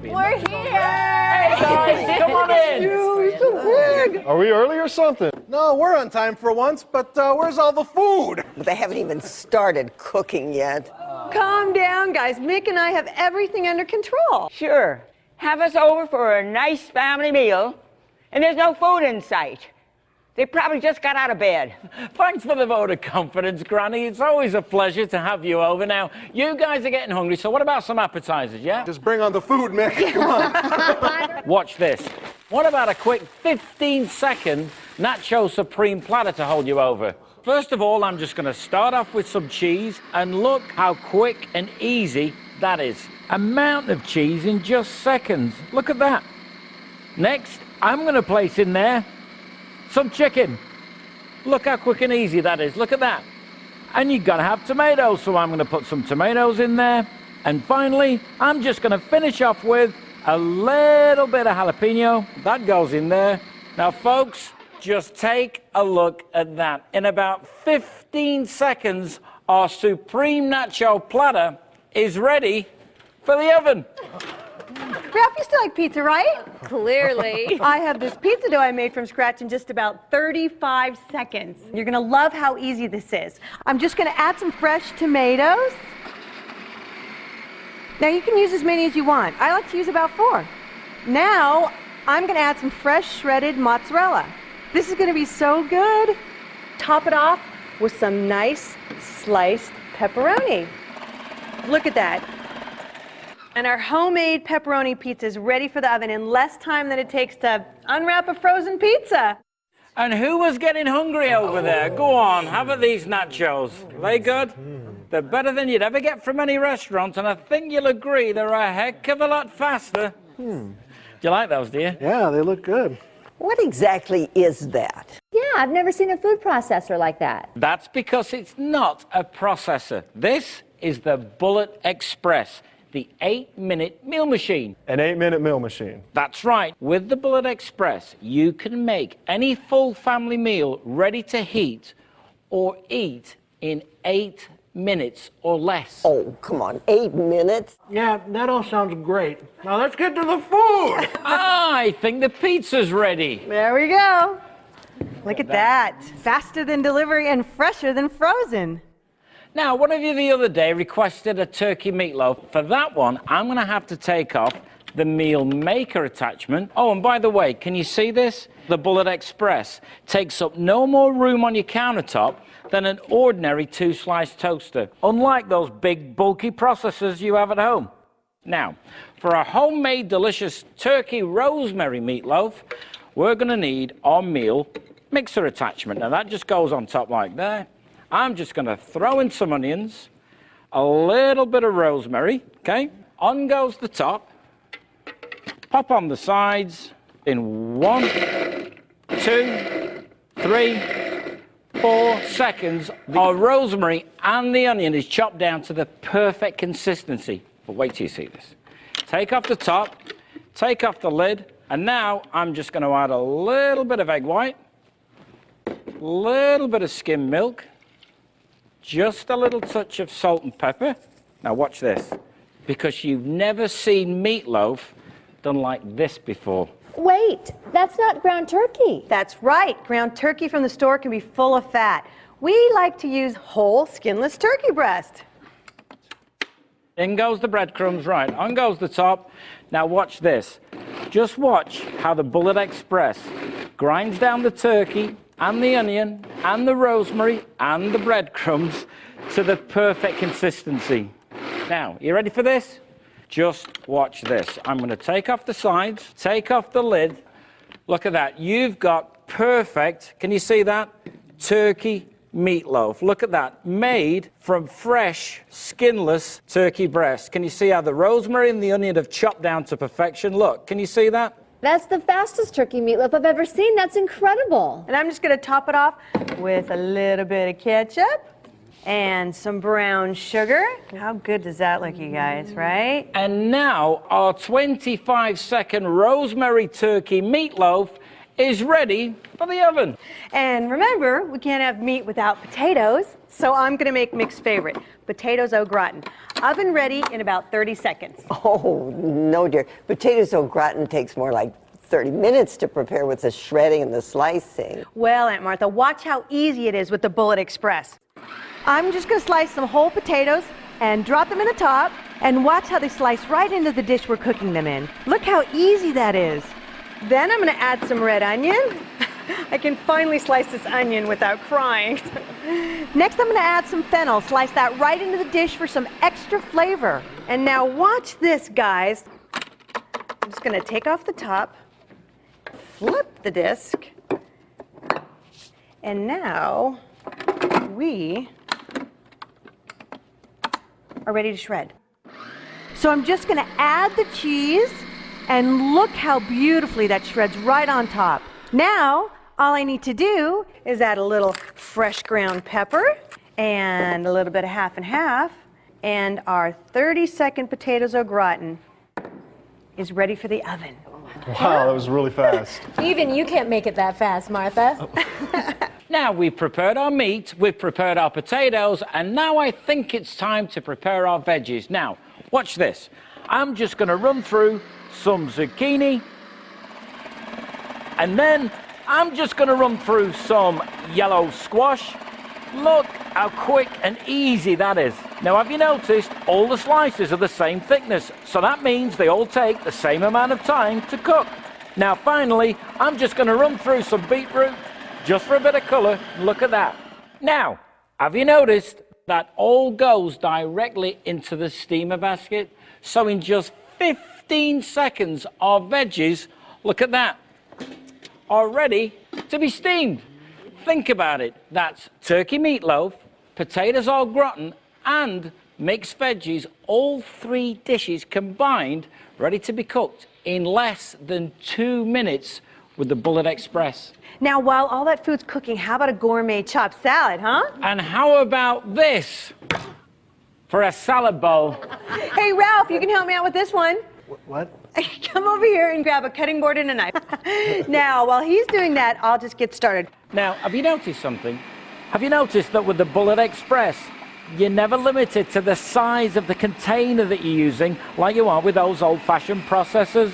We're here! Hey guys, come on in! You're so big! Are we early or something? No, we're on time for once, but where's all the food? They haven't even started cooking yet. Calm down, guys. Mick and I have everything under control. Sure. Have us over for a nice family meal, and there's no food in sight. They probably just got out of bed. Thanks for the vote of confidence, Granny. It's always a pleasure to have you over. Now, you guys are getting hungry, so what about some appetizers, yeah? Just bring on the food, Mick. Come on. Watch this. What about a quick 15-second Nacho Supreme platter to hold you over? First of all, I'm just going to start off with some cheese, and look how quick and easy that is. Amount of cheese in just seconds. Look at that. Next, I'm going to place in there some chicken. Look how quick and easy that is. Look at that. And you've got to have tomatoes, so I'm going to put some tomatoes in there. And finally, I'm just going to finish off with a little bit of jalapeno. That goes in there. Now, folks, just take a look at that. In about 15 seconds, our supreme nacho platter is ready for the oven. Ralph, you still like pizza, right? Clearly. I have this pizza dough I made from scratch in just about 35 seconds. You're gonna love how easy this is. I'm just gonna add some fresh tomatoes. Now you can use as many as you want. I like to use about 4. Now I'm gonna add some fresh shredded mozzarella. This is gonna be so good. Top it off with some nice sliced pepperoni. Look at that. And our homemade pepperoni pizza is ready for the oven in less time than it takes to unwrap a frozen pizza. And who was getting hungry over there? Go on, have at these nachos. Are they good? They're better than you'd ever get from any restaurant, and I think you'll agree they're a heck of a lot faster. Do you like those, do you? Yeah, they look good. What exactly is that? Yeah, I've never seen a food processor like that. That's because it's not a processor. This is the Bullet Express, the 8-minute meal machine. An 8-minute meal machine. That's right. With the Bullet Express, you can make any full family meal ready to heat or eat in 8 minutes or less. Oh, come on, 8 minutes? Yeah, that all sounds great. Now let's get to the food! I think the pizza's ready. There we go. Look at that. Faster than delivery and fresher than frozen. Now, one of you the other day requested a turkey meatloaf. For that one, I'm going to have to take off the meal maker attachment. Oh, and by the way, can you see this? The Bullet Express takes up no more room on your countertop than an ordinary 2-slice toaster, unlike those big, bulky processors you have at home. Now, for a homemade, delicious turkey rosemary meatloaf, we're going to need our meal mixer attachment. Now, that just goes on top like that. I'm just going to throw in some onions, a little bit of rosemary, okay? On goes the top, pop on the sides in 1, 2, 3, 4 seconds. Our rosemary and the onion is chopped down to the perfect consistency. But wait till you see this. Take off the top, take off the lid, and now I'm just going to add a little bit of egg white, a little bit of skim milk, just a little touch of salt and pepper. Now watch this, because you've never seen meatloaf done like this before. Wait, that's not ground turkey. That's right. Ground turkey from the store can be full of fat. We like to use whole, skinless turkey breast. In goes the breadcrumbs, right, on goes the top. Now watch this. Just watch how the Bullet Express grinds down the turkey and the onion and the rosemary and the breadcrumbs to the perfect consistency. Now, you ready for this? Just watch this. I'm going to take off the sides, take off the lid. Look at that. You've got perfect, can you see that? Turkey meatloaf. Look at that. Made from fresh, skinless turkey breast. Can you see how the rosemary and the onion have chopped down to perfection? Look, can you see that? That's the fastest turkey meatloaf I've ever seen. That's incredible. And I'm just going to top it off with a little bit of ketchup and some brown sugar. How good does that look, you guys, right? And now our 25-second rosemary turkey meatloaf is ready for the oven. And remember, we can't have meat without potatoes, so I'm going to make Mick's favorite, potatoes au gratin. Oven ready in about 30 seconds. Oh, no, dear. Potatoes au gratin takes more like 30 minutes to prepare with the shredding and the slicing. Well, Aunt Martha, watch how easy it is with the Bullet Express. I'm just going to slice some whole potatoes and drop them in the top, and watch how they slice right into the dish we're cooking them in. Look how easy that is. Then I'm going to add some red onion. I can finally slice this onion without crying. Next, I'm going to add some fennel. Slice that right into the dish for some extra flavor. And now watch this, guys. I'm just going to take off the top, flip the disc, and now we are ready to shred. So I'm just going to add the cheese, and look how beautifully that shreds right on top. Now, all I need to do is add a little fresh ground pepper and a little bit of half and half, and our 30-second potatoes au gratin is ready for the oven. Wow, that was really fast. Even you can't make it that fast, Martha. Now we've prepared our meat, we've prepared our potatoes, and now I think it's time to prepare our veggies. Now, watch this. I'm just going to run through some zucchini, and then I'm just going to run through some yellow squash. Look how quick and easy that is. Now, have you noticed all the slices are the same thickness, so that means they all take the same amount of time to cook. Now, finally, I'm just going to run through some beetroot, just for a bit of colour. Look at that. Now, have you noticed that all goes directly into the steamer basket? So in just 15 seconds, our veggies, look at that, are ready to be steamed. Think about it. That's turkey meatloaf, potatoes au gratin, and mixed veggies, all three dishes combined, ready to be cooked in less than 2 minutes with the Bullet Express. Now, while all that food's cooking, how about a gourmet chopped salad, huh? And how about this for a salad bowl? Hey, Ralph, you can help me out with this one. What? Come over here and grab a cutting board and a knife. Now, while he's doing that, I'll just get started. Now, have you noticed something? Have you noticed that with the Bullet Express, you're never limited to the size of the container that you're using like you are with those old-fashioned processors?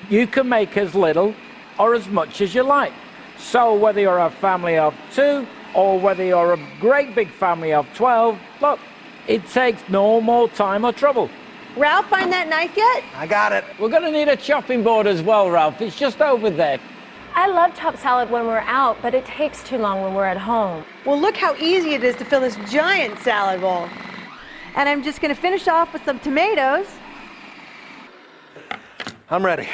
You can make as little or as much as you like. So whether you're a family of 2 or whether you're a great big family of 12, look, it takes no more time or trouble. Ralph, find that knife yet? I got it. We're going to need a chopping board as well, Ralph. It's just over there. I love chopped salad when we're out, but it takes too long when we're at home. Well, look how easy it is to fill this giant salad bowl. And I'm just going to finish off with some tomatoes. I'm ready.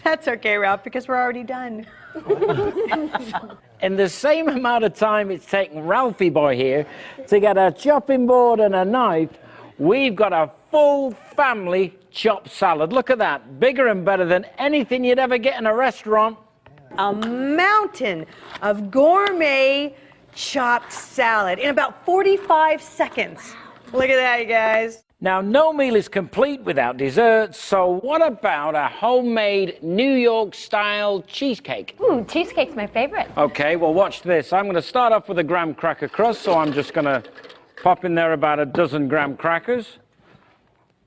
That's okay, Ralph, because we're already done. In the same amount of time it's taken Ralphie boy here to get a chopping board and a knife, we've got a full family chopped salad. Look at that. Bigger and better than anything you'd ever get in a restaurant. A mountain of gourmet chopped salad in about 45 seconds. Look at that, you guys. Now, no meal is complete without dessert, so what about a homemade New York-style cheesecake? Ooh, cheesecake's my favorite. Okay, well, watch this. I'm going to start off with a graham cracker crust, so I'm just going to pop in there about a dozen graham crackers.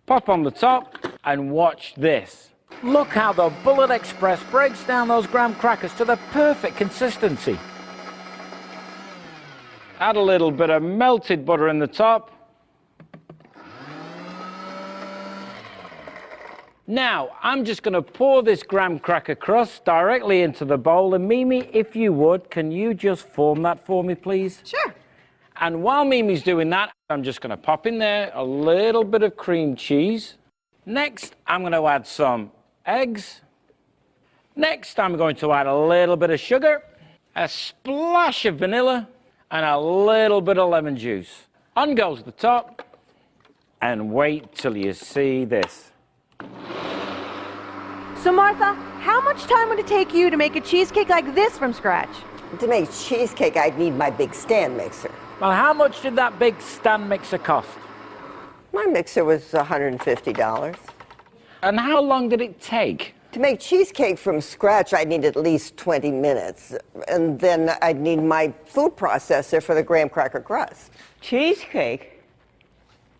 Pop on the top, and watch this. Look how the Bullet Express breaks down those graham crackers to the perfect consistency. Add a little bit of melted butter in the top. Now, I'm just going to pour this graham cracker crust directly into the bowl. And Mimi, if you would, can you just form that for me, please? Sure. And while Mimi's doing that, I'm just going to pop in there a little bit of cream cheese. Next, I'm going to add some eggs. Next, I'm going to add a little bit of sugar, a splash of vanilla, and a little bit of lemon juice. On goes the top, and wait till you see this. So, Martha, how much time would it take you to make a cheesecake like this from scratch? To make cheesecake, I'd need my big stand mixer. Well, how much did that big stand mixer cost? My mixer was $150. And how long did it take? To make cheesecake from scratch, I'd need at least 20 minutes. And then I'd need my food processor for the graham cracker crust. Cheesecake?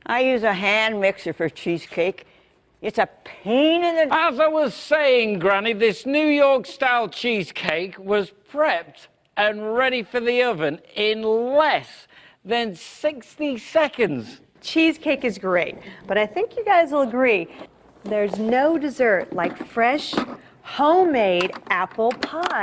I use a hand mixer for cheesecake. It's a pain in the... As I was saying, Granny, this New York-style cheesecake was prepped and ready for the oven in less than 60 seconds. Cheesecake is great, but I think you guys will agree there's no dessert like fresh, homemade apple pie.